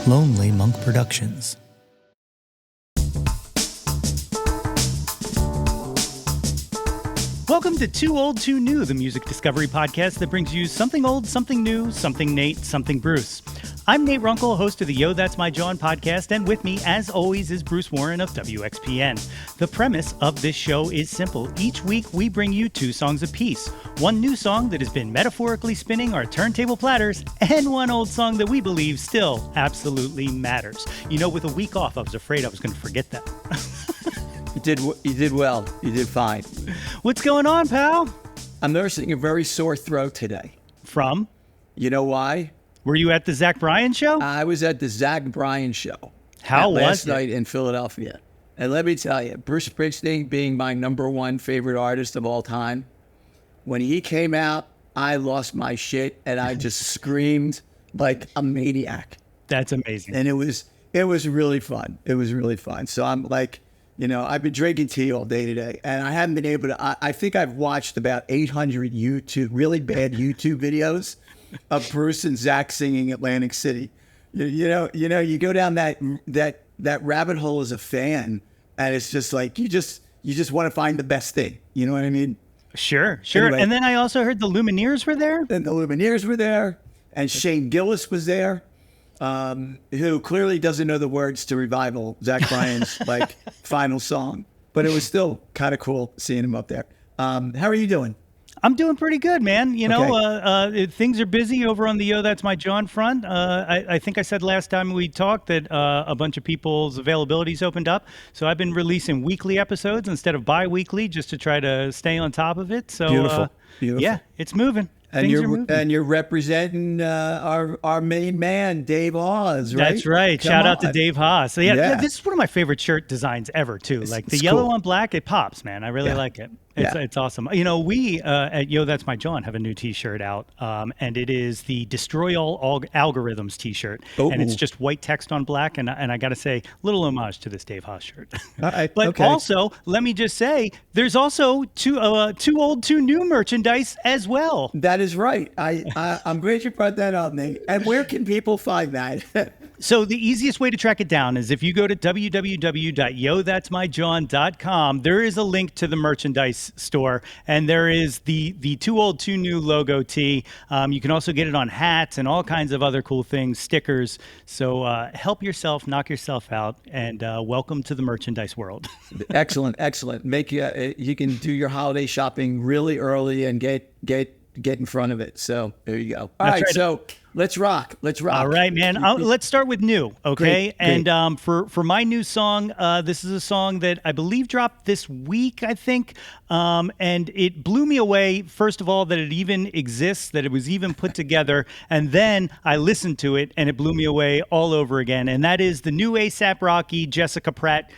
Lonely Monk Productions. Welcome to Too Old, Too New, the music discovery podcast that brings you something old, something new, something Nate, something Bruce. I'm Nate Runkle, host of the Yo, That's My Jawn podcast, and with me, as always, is Bruce Warren of WXPN. The premise of this show is simple. Each week, we bring you 2 songs apiece. One new song that has been metaphorically spinning our turntable platters, and one old song that we believe still absolutely matters. You know, with a week off, I was afraid I was going to forget that. You did well. You did fine. What's going on, pal? I'm noticing a very sore throat today. From? You know why? Were you at the Zach Bryan show? I was at the Zach Bryan show. How was last it? night in Philadelphia. And let me tell you, Bruce Springsteen being my number 1 favorite artist of all time, when he came out, I lost my shit and I just screamed like a maniac. That's amazing. And it was really fun. It was really fun. So I'm like, you know, I've been drinking tea all day today, and I haven't been able to. I think I've watched about 800 really bad YouTube videos of Bruce and Zach singing Atlantic City. You know, you go down that rabbit hole as a fan, and it's just like you just want to find the best thing. You know what I mean? Sure. Anyway, And then I also heard the Lumineers were there. And the Lumineers were there, and Shane Gillis was there. Who clearly doesn't know the words to Revival, Zach Bryan's final song, but it was still kind of cool seeing him up there. How are you doing? I'm doing pretty good, man. You know, Okay. Things are busy over on the Yo, That's My Jawn front. I think I said last time we talked that a bunch of people's availabilities opened up. So I've been releasing weekly episodes instead of bi-weekly just to try to stay on top of it. So Beautiful. Yeah, it's moving. And Things are moving. you're representing our main man, Dave Hawes, right? That's right. Come Shout out to on. Dave Haas. So yeah, Yeah. this is one of my favorite shirt designs ever too. Like the it's yellow cool. on black, it pops, man. I really like it. It's awesome. You know, we at Yo, That's My Jawn have a new T-shirt out, and it is the Destroy All Algorithms T-shirt, and it's just white text on black. And I got to say, little homage to this Dave Haas shirt. But also, let me just say, there's also too old, too new merchandise as well. That is right. I'm glad you brought that up, Nate. And where can people find that? So the easiest way to track it down is if you go to www.yothat'smyjawn.com, there is a link to the merchandise store, and there is the Too Old, Too New logo tee. You can also get it on hats and all kinds of other cool things, stickers. So help yourself, knock yourself out, and welcome to the merchandise world. Excellent. Make you can do your holiday shopping really early and get in front of it. So there you go. All right. right. So let's rock. All right, man. Let's start with new, okay? Great. And for my new song, this is a song that I believe dropped this week, I think. And it blew me away, first of all, that it even exists, that it was even put together. And then I listened to it, and it blew me away all over again. And that is the new A$AP Rocky, Jessica Pratt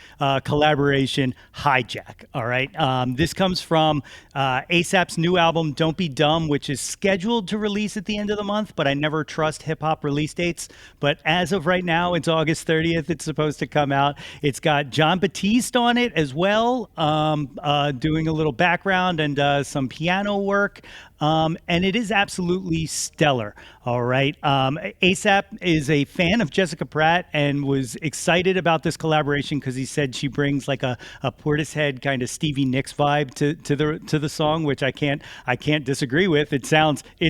collaboration, Hijack, all right? This comes from A$AP's new album, Don't Be Dumb, which is scheduled to release at the end of the month, but I never trust hip-hop release dates. But as of right now, it's August 30th. It's supposed to come out. It's got Jon Batiste on it as well, doing a little background and some piano work. And it is absolutely stellar. All right. A$AP is a fan of Jessica Pratt and was excited about this collaboration because he said she brings like a Portishead kind of Stevie Nicks vibe to the song, which I can't disagree with. It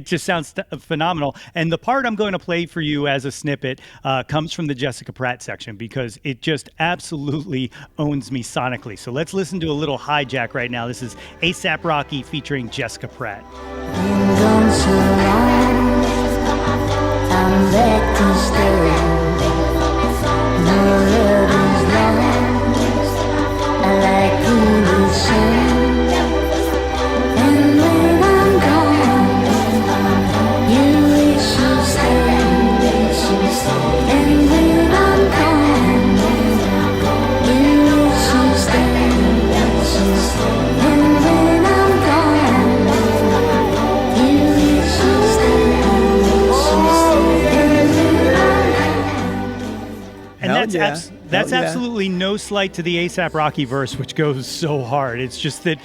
just sounds phenomenal. And the part I'm going to play for you as a snippet comes from the Jessica Pratt section because it just absolutely owns me sonically. So let's listen to a little Hijack right now. This is A$AP Rocky featuring Jessica Pratt. Been gone so long, I'm back to stay. No love is lost, I like to listen. And when I'm gone, you wish you stay. And when I'm gone, you wish you stay. And when I'm gone, And That's yeah. absolutely no slight to the ASAP Rocky verse, which goes so hard. It's just that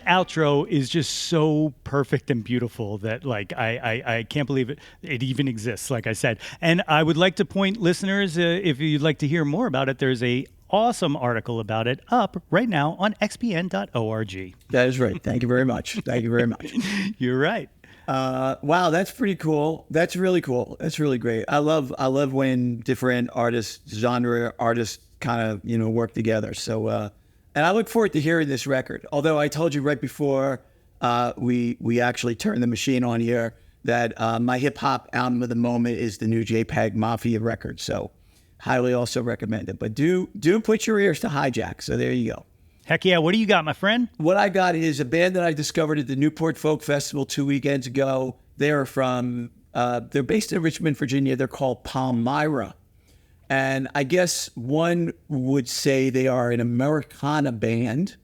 outro is just so perfect and beautiful that like I can't believe it even exists, like I said. And I would like to point listeners, if you'd like to hear more about it, there's a awesome article about it up right now on xpn.org. That is right. Thank you very much. Thank you very much. You're right. Wow, that's pretty cool. That's really cool. That's really great. I love when different artists, genre artists, kind of work together. So, and I look forward to hearing this record. Although I told you right before we actually turned the machine on here that my hip hop album of the moment is the new JPEG Mafia record. So, highly also recommend it. But do put your ears to Hijack. So there you go. Heck yeah. What do you got, my friend? What I got is a band that I discovered at the Newport Folk Festival 2 weekends ago. They're based in Richmond, Virginia. They're called Palmyra. And I guess one would say they are an Americana band.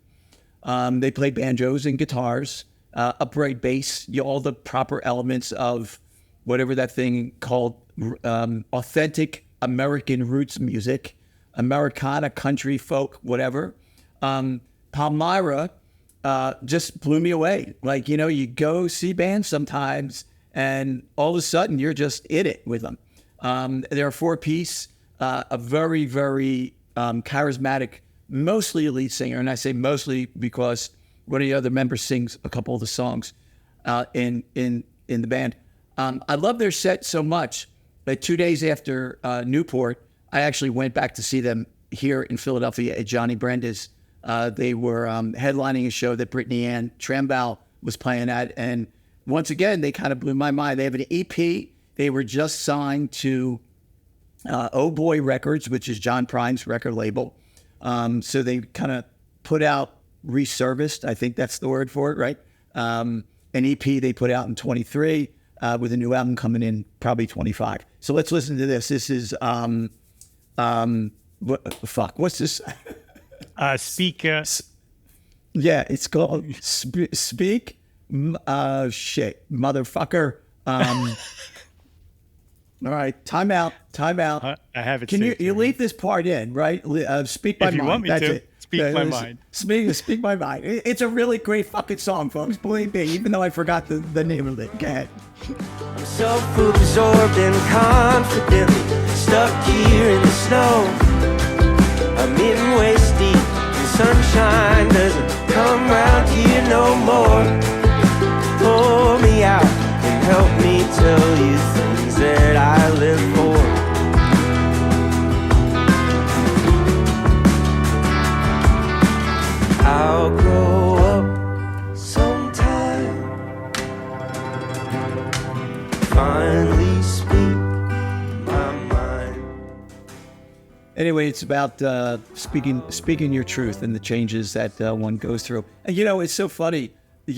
They play banjos and guitars, upright bass, all the proper elements of whatever that thing called authentic American roots music, Americana, country, folk, whatever. Palmyra just blew me away. Like, you go see bands sometimes and all of a sudden you're just in it with them. They're a 4-piece, a very, very charismatic, mostly lead singer. And I say mostly because one of the other members sings a couple of the songs in the band. I love their set so much that 2 days after Newport, I actually went back to see them here in Philadelphia at Johnny Brenda's. They were headlining a show that Brittany Ann Trambell was playing at. And once again, they kind of blew my mind. They have an EP. They were just signed to Oh Boy Records, which is John Prine's record label. So they kind of put out resurfaced. I think that's the word for it, right? An EP they put out in 23 with a new album coming in probably 25. So let's listen to this. This is, what's this? Speak. Yeah, it's called Speak. Shit, motherfucker. All right, time out. I have it. Can you leave this part in, right? Speak my mind. If you want me That's to. it. Speak my mind. Speak my mind. It's a really great fucking song, folks. Believe me, even though I forgot the name of it. Go ahead. I'm self-absorbed and confident, stuck here in the snow. I'm in waist deep, and sunshine doesn't come round here no more. Pull me out and help me tell you things that I live for. I'll grow up sometime, finally speak my mind. Anyway, it's about speaking your truth and the changes that one goes through. And, it's so funny.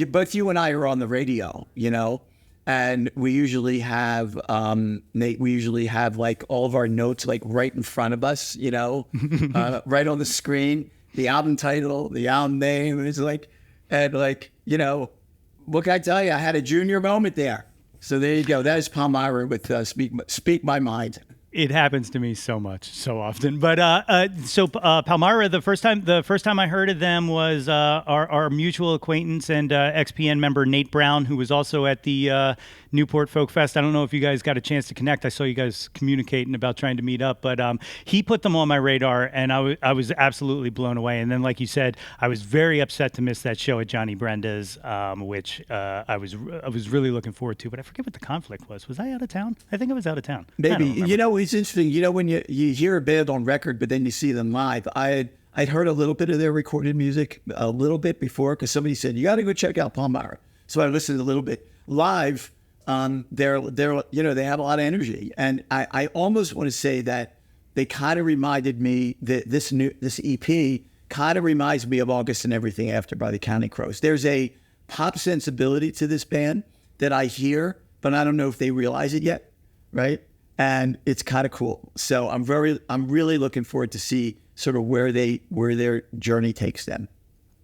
Both you and I are on the radio, and we usually have, Nate, like all of our notes like right in front of us, right on the screen, the album title, the album name. It's like, what can I tell you? I had a junior moment there. So there you go. That is Palmyra with Speak My Mind. It happens to me so much, so often. But Palmyra, the first time I heard of them was our mutual acquaintance and XPN member Nate Brown, who was also at the Newport Folk Fest. I don't know if you guys got a chance to connect. I saw you guys communicating about trying to meet up, but he put them on my radar, and I was absolutely blown away. And then, like you said, I was very upset to miss that show at Johnny Brenda's, which I was really looking forward to. But I forget what the conflict was. Was I out of town? I think I was out of town. Maybe. It's interesting. When you hear a band on record, but then you see them live. I'd heard a little bit of their recorded music a little bit before because somebody said, you got to go check out Palmyra. So I listened a little bit live. They have a lot of energy. And I almost want to say that they kind of reminded me that this EP kind of reminds me of August and Everything After by the Counting Crows. There's a pop sensibility to this band that I hear, but I don't know if they realize it yet. Right. And it's kind of cool. So I'm really looking forward to see sort of where their journey takes them.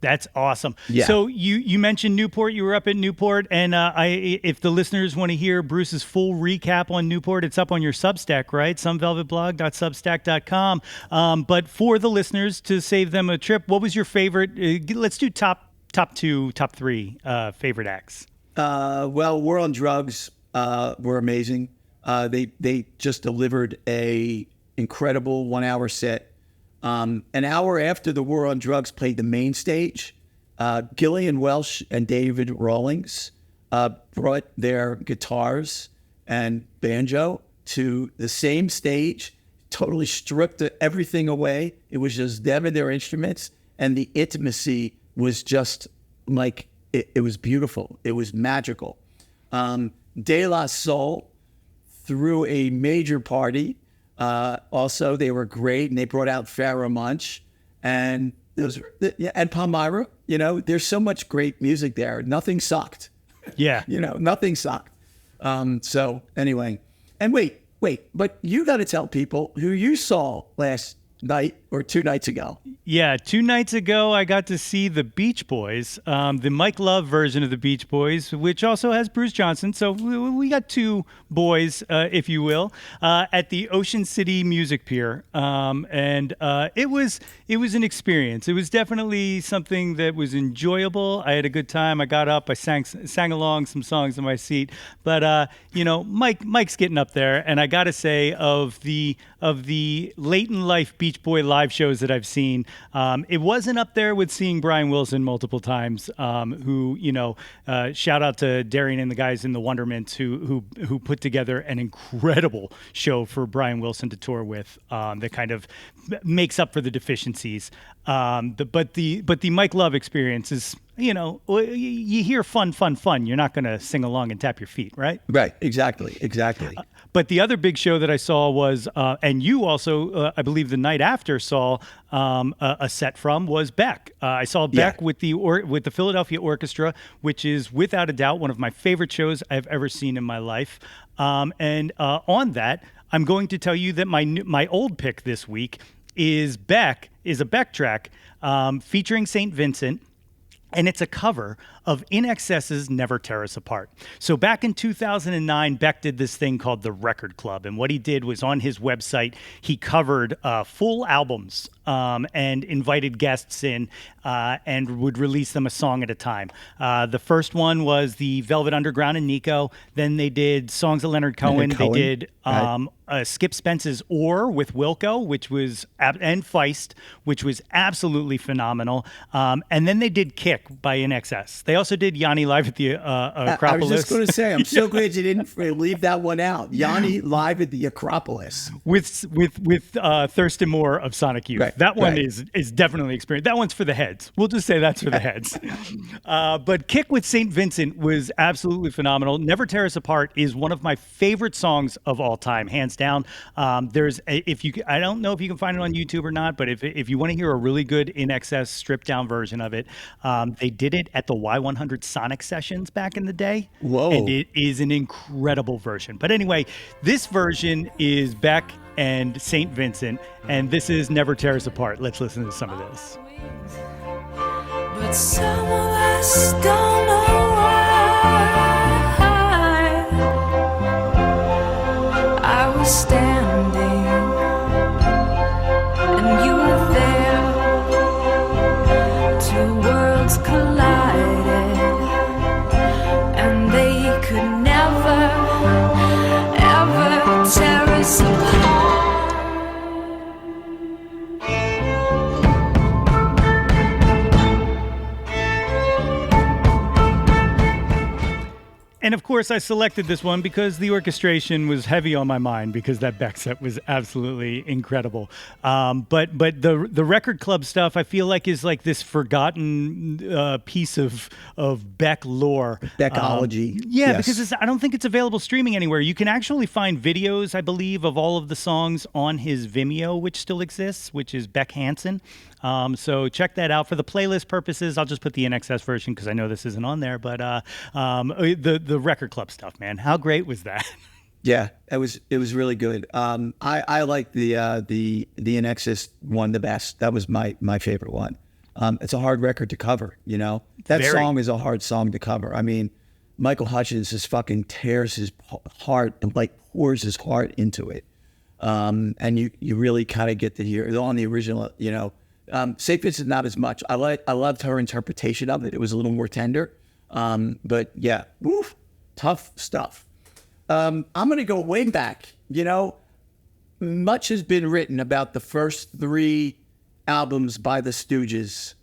That's awesome. Yeah. So you mentioned Newport. You were up at Newport, and if the listeners want to hear Bruce's full recap on Newport, it's up on your Substack, right? somevelvetblog.substack.com. But for the listeners, to save them a trip, what was your favorite? Let's do top two, top three favorite acts. Well, War on Drugs were amazing. They just delivered a incredible 1 hour set. An hour after the War on Drugs played the main stage, Gillian Welsh and David Rawlings brought their guitars and banjo to the same stage, totally stripped everything away. It was just them and their instruments, and the intimacy was just like, it was beautiful. It was magical. De La Soul threw a major party. Also, they were great, and they brought out Pharaoh Munch, and and Palmyra. You know, there's so much great music there. Nothing sucked. Yeah. Nothing sucked. So anyway, and wait, but you got to tell people who you saw last night or 2 nights ago. Yeah, 2 nights ago, I got to see the Beach Boys, the Mike Love version of the Beach Boys, which also has Bruce Johnson. So we got two boys, if you will, at the Ocean City Music Pier. And it was an experience. It was definitely something that was enjoyable. I had a good time. I got up, I sang along some songs in my seat. But, Mike's getting up there. And I got to say, of the late in life Beach Boy live shows that I've seen, it wasn't up there with seeing Brian Wilson multiple times, who, shout out to Darian and the guys in the Wonderments who put together an incredible show for Brian Wilson to tour with, that kind of makes up for the deficiencies. But the Mike Love experience is, you hear fun. You're not going to sing along and tap your feet, right? Right. Exactly. But the other big show that I saw was, and you also, I believe the night after saw a set from, was Beck. I saw Beck with the Philadelphia Orchestra, which is without a doubt one of my favorite shows I've ever seen in my life. And on that, I'm going to tell you that my old pick this week is a Beck track featuring St. Vincent. And it's a cover of In Excess's Never Tear Us Apart. So back in 2009, Beck did this thing called the Record Club. And what he did was, on his website, he covered full albums and invited guests in and would release them a song at a time. The first one was the Velvet Underground and Nico. Then they did songs of Leonard Cohen. They did Skip Spence's Or with Wilco, and Feist, which was absolutely phenomenal. And then they did Kick by In Excess. They also did Yanni live at the Acropolis. I was just going to say, I'm so glad you didn't leave that one out. Yanni live at the Acropolis with Thurston Moore of Sonic Youth. Right, that one is definitely experience. That one's for the heads. We'll just say that's for the heads. But Kick with St. Vincent was absolutely phenomenal. Never Tear Us Apart is one of my favorite songs of all time, hands down. I don't know if you can find it on YouTube or not, but if you want to hear a really good In Excess stripped down version of it, they did it at the Y100 Sonic sessions back in the day. Whoa. And it is an incredible version. But anyway, this version is Beck and St. Vincent, and this is Never Tear Us Apart. Let's listen to some of this. But some of us don't know why. I was standing and you were there. Two worlds collided and they could never, ever tear us apart. And of course, I selected this one because the orchestration was heavy on my mind, because that Beck set was absolutely incredible. But the record club stuff, I feel like, is like this forgotten piece of Beck lore. Beckology. Yeah, Yes. because I don't think it's available streaming anywhere. You can actually find videos, I believe, of all of the songs on his Vimeo, which still exists, which is Beck Hansen. So check that out. For the playlist purposes, I'll just put the NXS version because I know this isn't on there. But the record club stuff, man, how great was that? Yeah, it was really good. I like the NXS one the best. That was my favorite one. It's a hard record to cover, you know? That Very. song is a hard song to cover. I mean, Michael Hutchins just fucking tears his heart and like pours his heart into it. And you really kind of get to hear it on the original, you know. St. Vincent, not as much. I loved her interpretation of it. It was a little more tender. But yeah, woof, tough stuff. I'm going to go way back. You know, much has been written about the first 3 albums by the Stooges.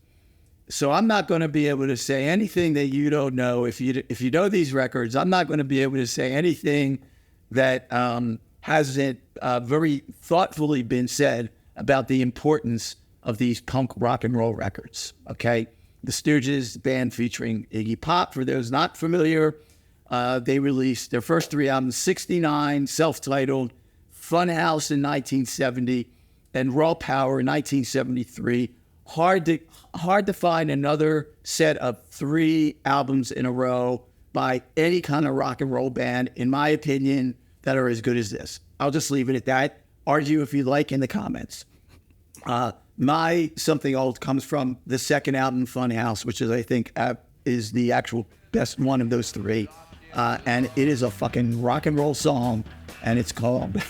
So I'm not going to be able to say anything that you don't know. If you know these records, I'm not going to be able to say anything that hasn't very thoughtfully been said about the importance of these punk rock and roll records. Okay, the Stooges, band featuring Iggy Pop. For those not familiar, they released their first 3 albums: '69, self-titled, Funhouse in 1970, and Raw Power in 1973. Hard to find another set of 3 albums in a row by any kind of rock and roll band, in my opinion, that are as good as this. I'll just leave it at that. Argue if you like in the comments. My Something Old comes from the second album, Funhouse, which is, I think, is the actual best one of those 3. And it is a fucking rock and roll song, and it's called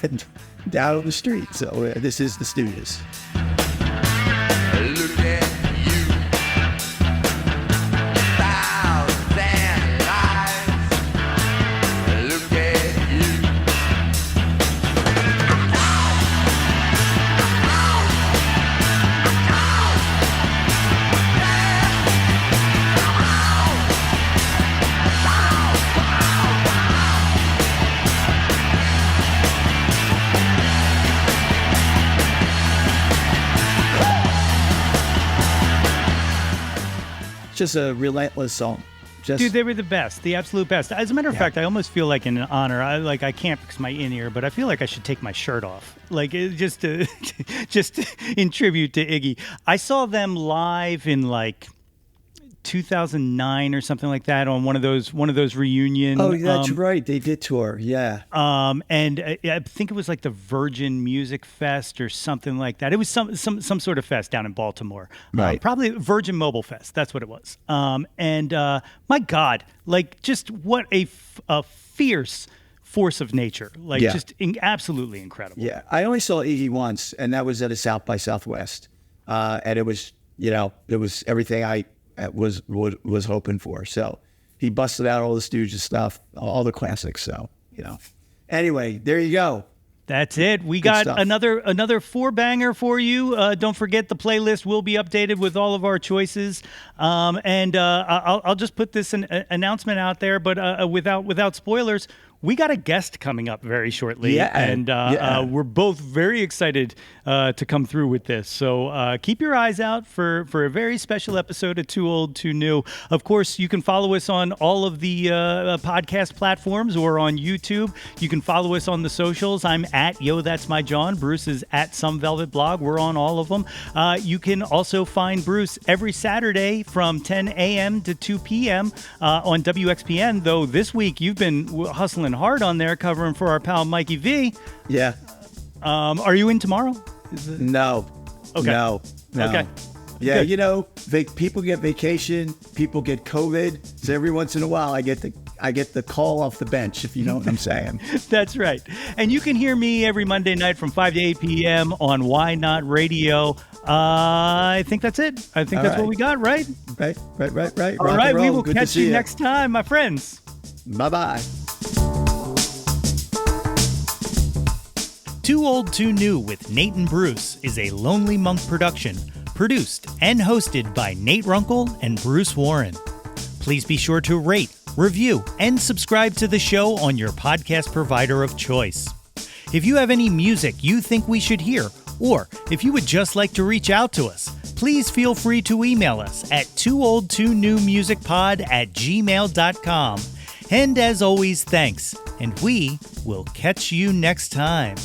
Down on the Street. So this is the Stooges. Look at you, 1,000 lives. Look at you. Just a relentless song. Dude, they were the best, the absolute best. As a matter of fact, I almost feel like in honor, I can't fix my in-ear, but I feel like I should take my shirt off, like just in tribute to Iggy. I saw them live in like 2009 or something like that on one of those reunion. Oh, that's right. They did tour. Yeah. And I think it was like the Virgin Music Fest or something like that. It was some sort of fest down in Baltimore. Right. Probably Virgin Mobile Fest. That's what it was. And my God, like just what a fierce force of nature. Like just absolutely incredible. Yeah. I only saw Iggy once, and that was at a South by Southwest. And it was, you know, it was everything I was hoping for. So he busted out all the Stooges stuff, all the classics. So, you know, anyway, there you go. That's it. We got another 4-banger for you. Don't forget the playlist will be updated with all of our choices. And I'll just put this announcement out there, but without spoilers. We got a guest coming up very shortly, and we're both very excited to come through with this. So keep your eyes out for a very special episode of Too Old, Too New. Of course, you can follow us on all of the podcast platforms or on YouTube. You can follow us on the socials. I'm at Yo That's My Jawn. Bruce is at Some Velvet Blog. We're on all of them. You can also find Bruce every Saturday from 10 a.m. to 2 p.m. On WXPN, though this week you've been hustling hard on there covering for our pal Mikey V. Yeah. Are you in tomorrow? No. Okay. No. Okay. Yeah, Good. you know, people get vacation, people get COVID. So every once in a while I get the call off the bench, if you know what I'm saying. That's right. And you can hear me every Monday night from 5 to 8 p.m. on Why Not Radio. I think that's it. I think that's what we got, right? Right. All right, we will catch you next time, my friends. Bye-bye. Too Old, Too New with Nate and Bruce is a Lonely Monk production, produced and hosted by Nate Runkle and Bruce Warren. Please be sure to rate, review, and subscribe to the show on your podcast provider of choice. If you have any music you think we should hear, or if you would just like to reach out to us, please feel free to email us at tooldtoonewmusicpod@gmail.com. And as always, thanks, and we will catch you next time.